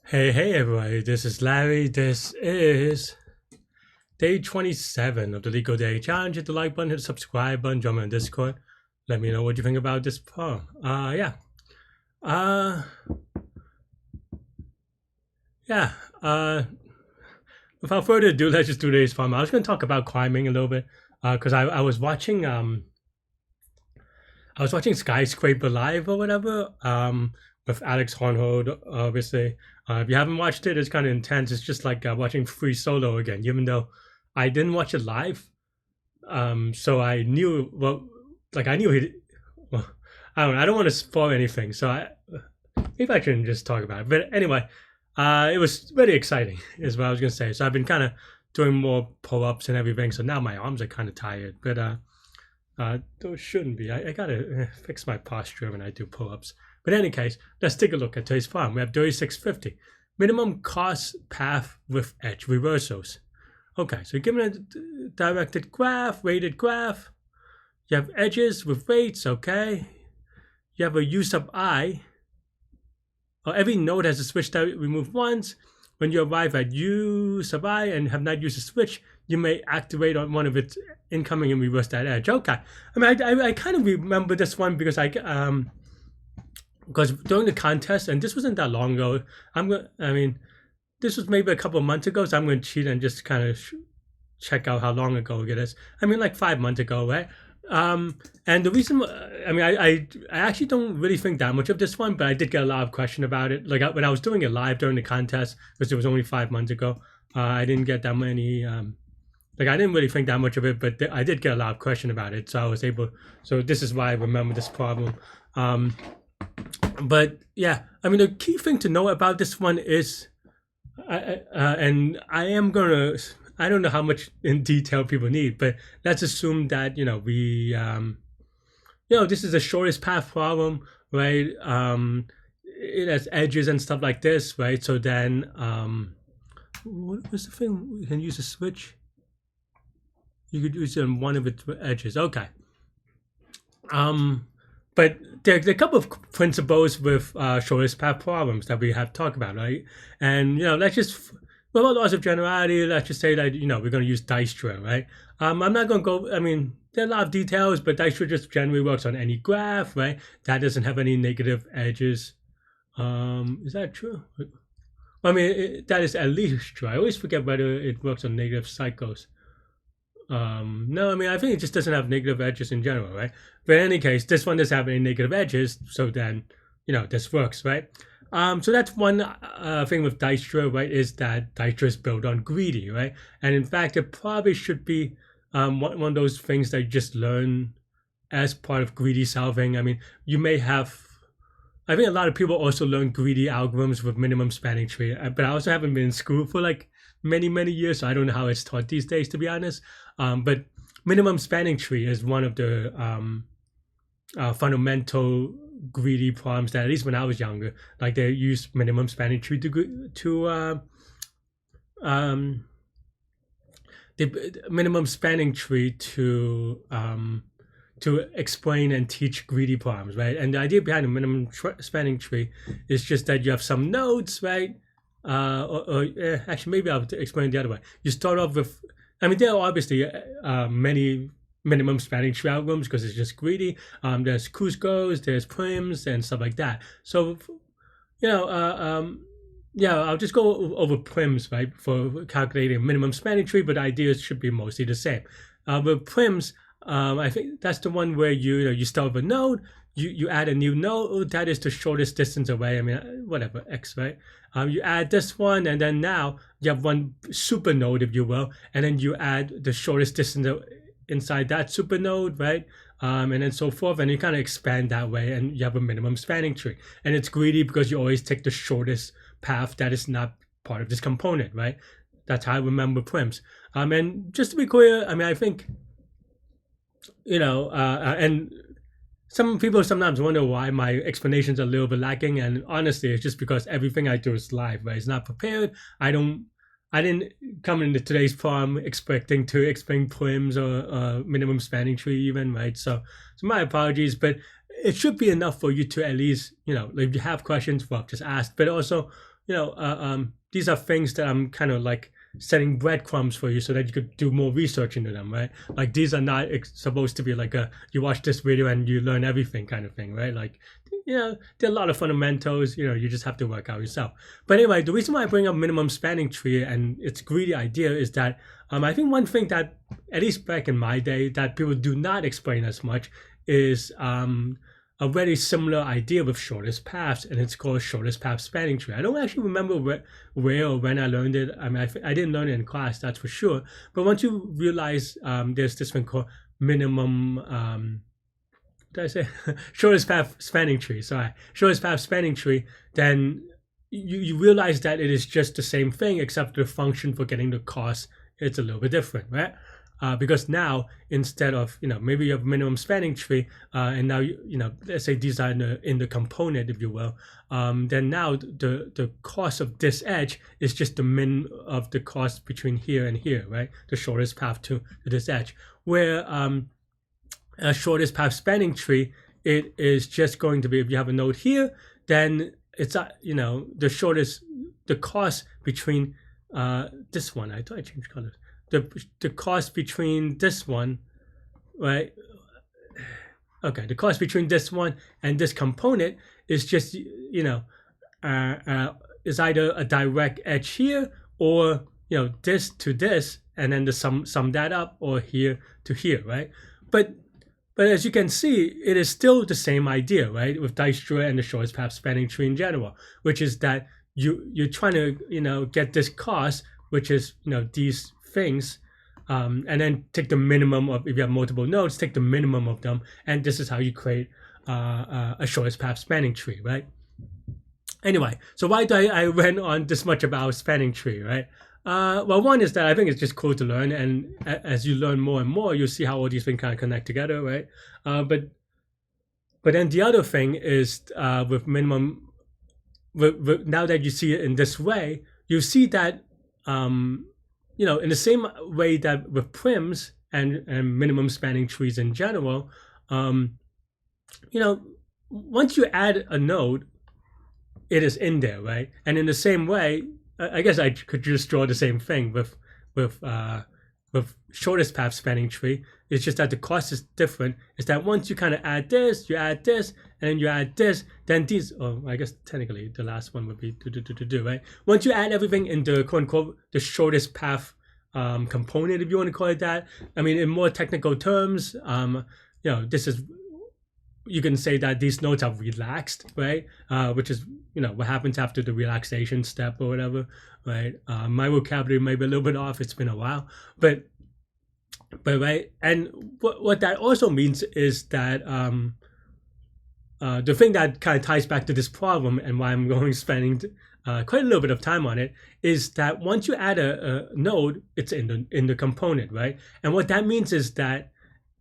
Hey everybody, this is Larry. This is day 27 of the Leetcode Day Challenge. Hit the like button, hit the subscribe button, join me on Discord. Let me know what you think about this poem. Yeah. Uh, yeah. Without further ado, let's just do today's poem. I was going to talk about climbing a little bit because I was watching Skyscraper Live or whatever with Alex Hornhold, obviously. If you haven't watched it, it's kind of intense. It's just like watching Free Solo again, even though I didn't watch it live. So I knew, I knew he, well, I don't know. I don't want to spoil anything. So maybe I shouldn't just talk about it. But anyway, it was very exciting, is what I was going to say. So I've been kind of doing more pull ups and everything. So now my arms are kind of tired. But those shouldn't be. I gotta fix my posture when I do pull-ups. But in any case, let's take a look at today's problem. We have 3650. Minimum cost path with edge reversals. Okay, so given a directed graph, weighted graph, you have edges with weights, okay. You have a u sub I. Every node has a switch that we remove once. When you arrive at u sub I and have not used a switch, you may activate on one of its incoming and reverse that edge. Okay. I mean, I kind of remember this one because because during the contest, and this wasn't that long ago. This was maybe a couple of months ago, so I'm going to cheat and just kind of check out how long ago it is. I mean, like 5 months ago, right? And the reason, I actually don't really think that much of this one, but I did get a lot of question about it. Like when I was doing it live during the contest, because it was only 5 months ago, I didn't get that many. I didn't really think that much of it, but I did get a lot of question about it. So I was able. So this is why I remember this problem. But yeah, I mean, the key thing to know about this one is, and I am gonna. I don't know how much in detail people need, but let's assume that this is the shortest path problem, right? It has edges and stuff like this, right? So then, what was the thing? We can use a switch. You could use it on one of its edges. Okay. But there are a couple of principles with shortest path problems that we have talked about, right? And let's just, with all laws of generality, let's just say that we're going to use Dijkstra, right? I'm not going to go. I mean, there are a lot of details, but Dijkstra just generally works on any graph, right? That doesn't have any negative edges. Is that true? I mean, that is at least true. I always forget whether it works on negative cycles. No, I mean, I think it just doesn't have negative edges in general, right? But in any case, this one doesn't have any negative edges, so then, this works, right? So that's one thing with Dijkstra, right, is that Dijkstra is built on greedy, right? And in fact, it probably should be one of those things that you just learn as part of greedy solving. I mean, you may have, I think a lot of people also learn greedy algorithms with minimum spanning tree, but I also haven't been in school for like many years, so I don't know how it's taught these days, to be honest. But minimum spanning tree is one of the fundamental greedy problems that, at least when I was younger, like they used minimum spanning tree to the minimum spanning tree to explain and teach greedy problems, right? And the idea behind a minimum spanning tree is just that you have some nodes, right? Actually, maybe I'll explain it the other way. You start off with, I mean, there are obviously many minimum spanning tree algorithms because it's just greedy. There's Cusco's, there's Prims, and stuff like that. So, I'll just go over Prims, right, for calculating minimum spanning tree, but the ideas should be mostly the same. With Prims, I think that's the one where you start with a node, you add a new node that is the shortest distance away. I mean, whatever, x, right? You add this one, and then now you have one super node, if you will, and then you add the shortest distance inside that super node, right? And then so forth, and you kind of expand that way, and you have a minimum spanning tree. And it's greedy because you always take the shortest path that is not part of this component, right? That's how I remember Prims. And just to be clear, I mean, I think, and some people sometimes wonder why my explanations are a little bit lacking, and honestly, it's just because everything I do is live, right? It's not prepared. I didn't come into today's problem expecting to explain Prims or minimum spanning tree even, right? So my apologies, but it should be enough for you to at least, if you have questions, well, just ask. But also, these are things that I'm kind of like setting breadcrumbs for you so that you could do more research into them, right? Like these are not supposed to be like a you watch this video and you learn everything kind of thing, right? Like, there are a lot of fundamentals, you just have to work out yourself. But anyway, the reason why I bring up minimum spanning tree and its greedy idea is that I think one thing that, at least back in my day, that people do not explain as much is a very similar idea with shortest paths, and it's called shortest path spanning tree. I don't actually remember where or when I learned it. I mean, I didn't learn it in class, that's for sure. But once you realize there's this thing called minimum, did I say shortest path spanning tree? Sorry, shortest path spanning tree. Then you realize that it is just the same thing, except the function for getting the cost, it's a little bit different, right? Because now, instead of, maybe you have minimum spanning tree, and now let's say these are in the component, if you will, then now the cost of this edge is just the min of the cost between here and here, right? The shortest path to this edge. Where a shortest path spanning tree, it is just going to be, if you have a node here, then it's the cost between this one. I thought I changed colors. The cost between this one, right? Okay, the cost between this one and this component is just is either a direct edge here, or this to this, and then the sum that up, or here to here, right? But as you can see, it is still the same idea, right? With Dijkstra and the shortest path spanning tree in general, which is that you're trying to get this cost, which is these things, and then take the minimum of, if you have multiple nodes, take the minimum of them, and this is how you create a shortest path spanning tree, right? Anyway, so why do I went on this much about spanning tree, right? Well, one is that I think it's just cool to learn, and as you learn more and more, you'll see how all these things kind of connect together, right? But then the other thing is with minimum, now that you see it in this way, you see that in the same way that with prims and minimum spanning trees in general, once you add a node, it is in there, right? And in the same way, I guess I could just draw the same thing with shortest path spanning tree. It's just that the cost is different. It's that once you kind of add this, and then you add this, then these. Oh, I guess technically the last one would be to right. Once you add everything in the quote unquote the shortest path component, if you want to call it that. I mean, in more technical terms, this is. You can say that these nodes are relaxed, right? Which is, what happens after the relaxation step or whatever, right? My vocabulary may be a little bit off. It's been a while, but right. And what that also means is that the thing that kind of ties back to this problem and why I'm going spending quite a little bit of time on it is that once you add a node, it's in the component, right? And what that means is that.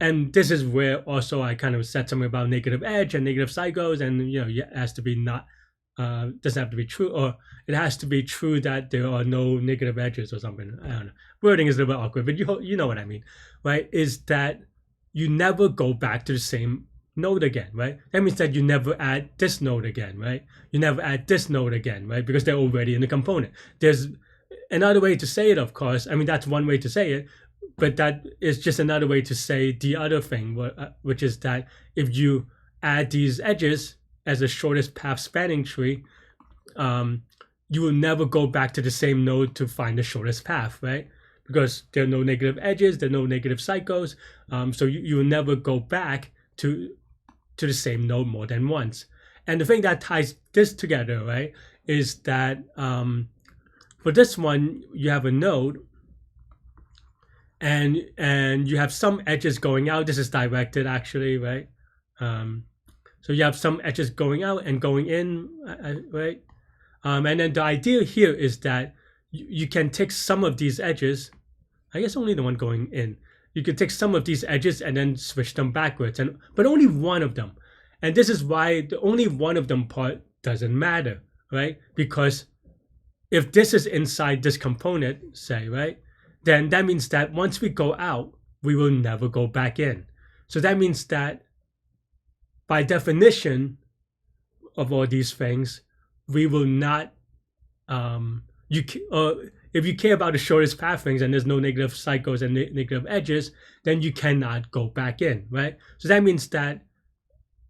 And this is where also I kind of said something about negative edge and negative cycles, and it has to be doesn't have to be true, or it has to be true that there are no negative edges or something. I don't know. Wording is a little bit awkward, but you know what I mean, right? Is that you never go back to the same node again, right? That means that you never add this node again, right? You never add this node again, right? Because they're already in the component. There's another way to say it, of course. I mean, that's one way to say it. But that is just another way to say the other thing, which is that if you add these edges as a shortest path spanning tree, you will never go back to the same node to find the shortest path, right? Because there are no negative edges, there are no negative cycles, so you will never go back to the same node more than once. And the thing that ties this together, right, is that for this one, you have a node, and you have some edges going out. This is directed actually, right? So you have some edges going out and going in, right? And then the idea here is that you can take some of these edges, I guess only the one going in. You can take some of these edges and then switch them backwards, but only one of them. And this is why the only one of them part doesn't matter, right? Because if this is inside this component, say, right? Then that means that once we go out, we will never go back in. So that means that by definition of all these things, we will not if you care about the shortest path things and there's no negative cycles and negative edges, then you cannot go back in, right? So that means that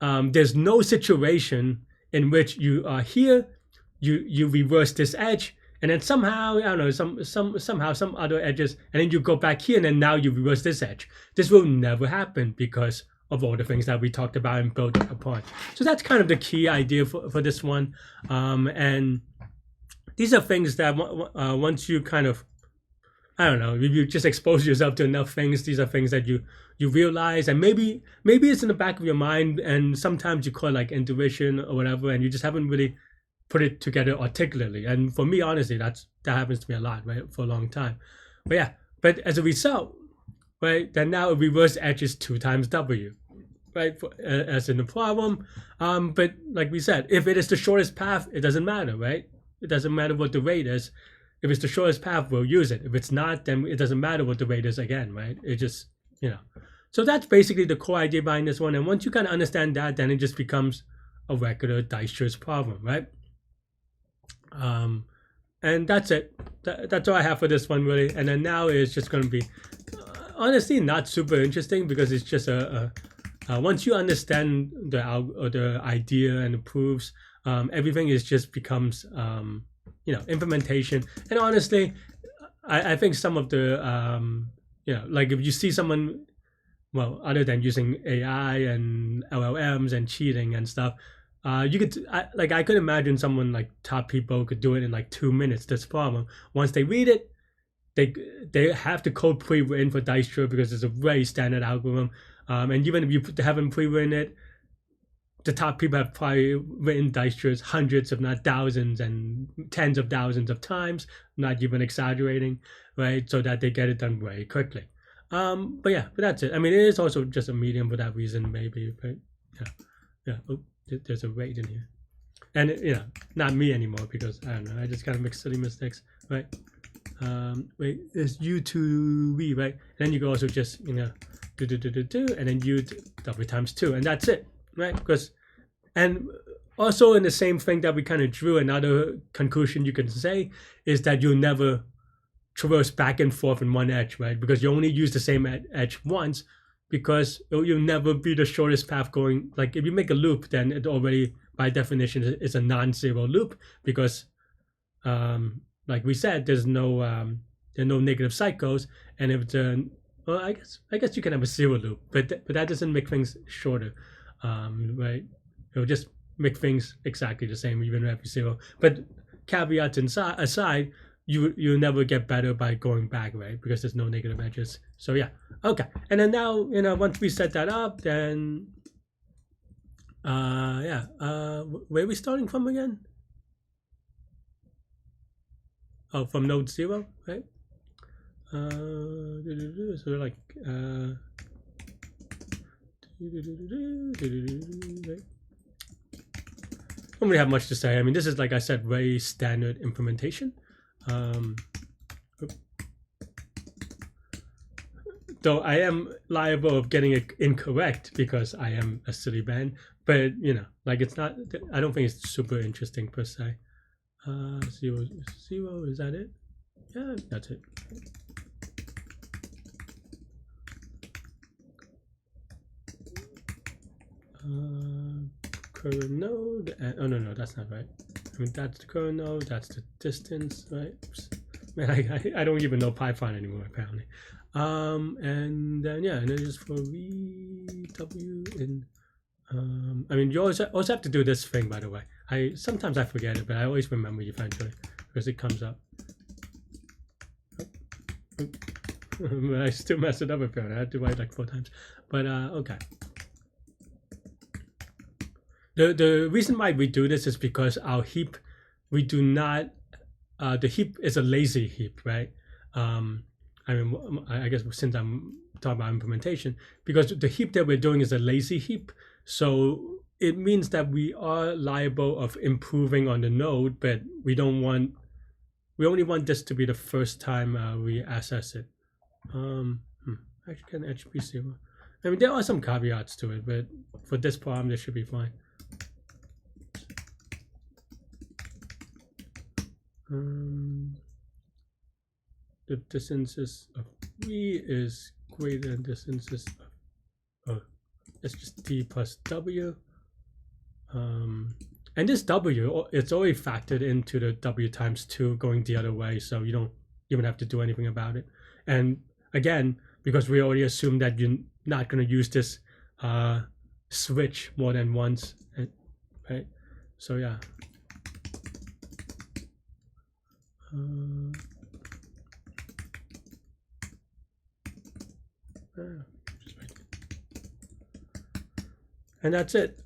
there's no situation in which you are here, you reverse this edge, and then somehow, I don't know, somehow some other edges, and then you go back here, and then now you reverse this edge. This will never happen because of all the things that we talked about and built upon. So that's kind of the key idea for this one. And these are things that once you kind of, I don't know, if you just expose yourself to enough things, these are things that you realize, and maybe it's in the back of your mind, and sometimes you call it like intuition or whatever, and you just haven't really put it together articulately. And for me, honestly, that happens to me a lot, right, for a long time. But yeah, but as a result, right, then now a reverse edge is 2 times W, right, as in the problem. But like we said, if it is the shortest path, it doesn't matter, right? It doesn't matter what the rate is. If it's the shortest path, we'll use it. If it's not, then it doesn't matter what the rate is again, right? It just, So that's basically the core idea behind this one. And once you kind of understand that, then it just becomes a regular Dijkstra's problem, right? And that's it. That's all I have for this one, really. And then now it's just going to be, honestly, not super interesting because it's just once you understand the idea and the proofs, everything is just becomes implementation. And honestly, I think some of the like if you see someone, well, other than using AI and LLMs and cheating and stuff, you could I could imagine someone like top people could do it in like 2 minutes. This problem, once they read it, they have the code pre-written for Dijkstra because it's a very standard algorithm. And even if you haven't pre-written it, the top people have probably written Dijkstra's hundreds, if not thousands, and tens of thousands of times, not even exaggerating, right? So that they get it done very quickly. But that's it. I mean, it is also just a medium for that reason, maybe. But yeah. Oh, there's a rate in here, and not me anymore because I don't know. I just kind of make silly mistakes, right? Wait, it's U2V, right? And then you can also just do, and then U W times 2, and that's it, right? And also in the same thing that we kind of drew, another conclusion you can say is that you'll never traverse back and forth in one edge, right? Because you only use the same edge once, because you'll never be the shortest path going. Like if you make a loop, then it already by definition is a non-zero loop because like we said, there's no negative cycles, and if the I guess you can have a zero loop, but that doesn't make things shorter, right? It'll just make things exactly the same even if you zero. But caveats aside, you'll never get better by going back, right? Because there's no negative edges. So yeah, okay. And then now once we set that up, then where are we starting from again? Oh, from node 0, right? So like don't really have much to say. I mean, this is, like I said, very standard implementation. Though I am liable of getting it incorrect because I am a silly man, but like it's not. I don't think it's super interesting per se. 0, 0, is that it? Yeah, that's it. Current node. Oh no, that's not right. I mean, that's the current node. That's the distance, right? Oops. Man, I don't even know Python anymore apparently. And then and then just for VW in. I mean, you also have to do this thing, by the way. Sometimes I forget it, but I always remember eventually because it comes up. But I still mess it up apparently. I had to write like 4 times. But okay. The reason why we do this is because our heap, we do not. The heap is a lazy heap, right? I mean, I guess since I'm talking about implementation, because the heap that we're doing is a lazy heap, so it means that we are liable of improving on the node, but we only want this to be the first time we access it. Actually, can edge be 0? I mean, there are some caveats to it, but for this problem, this should be fine. If distances of v is greater than distances of, it's just d plus w. And this w, it's already factored into the w times 2 going the other way, so you don't even have to do anything about it. And again, because we already assumed that you're not going to use this switch more than once, right? So yeah. And that's it.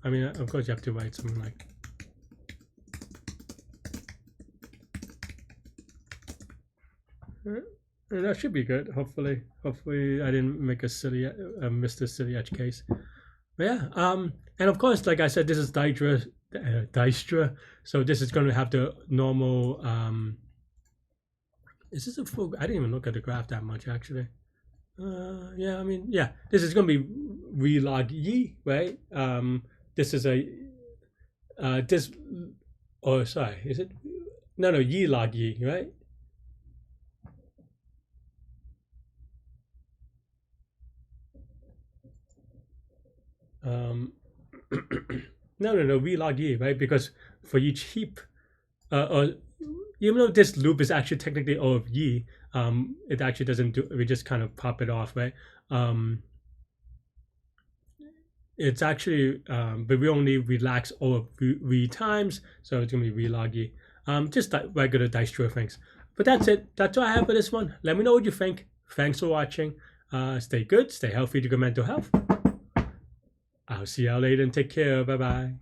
I mean, of course you have to write something like, and that should be good. Hopefully I didn't make a silly, missed a silly edge case. But yeah, and of course, like I said, this is Dijkstra, so this is going to have the normal. Is this a full? I didn't even look at the graph that much actually. Yeah, I mean, yeah, this is going to be V log E, right? This is a this. Oh, sorry, is it? No, Y log E, right? No, V log E, right? Because for each heap, or even though this loop is actually technically O of Y, it actually doesn't do. We just kind of pop it off, right? It's actually, but we only relax O of V times, so it's gonna be V log E. Just like regular Dijkstra things. But that's it. That's all I have for this one. Let me know what you think. Thanks for watching. Stay good, stay healthy, to good mental health. I'll see y'all later and take care. Bye bye.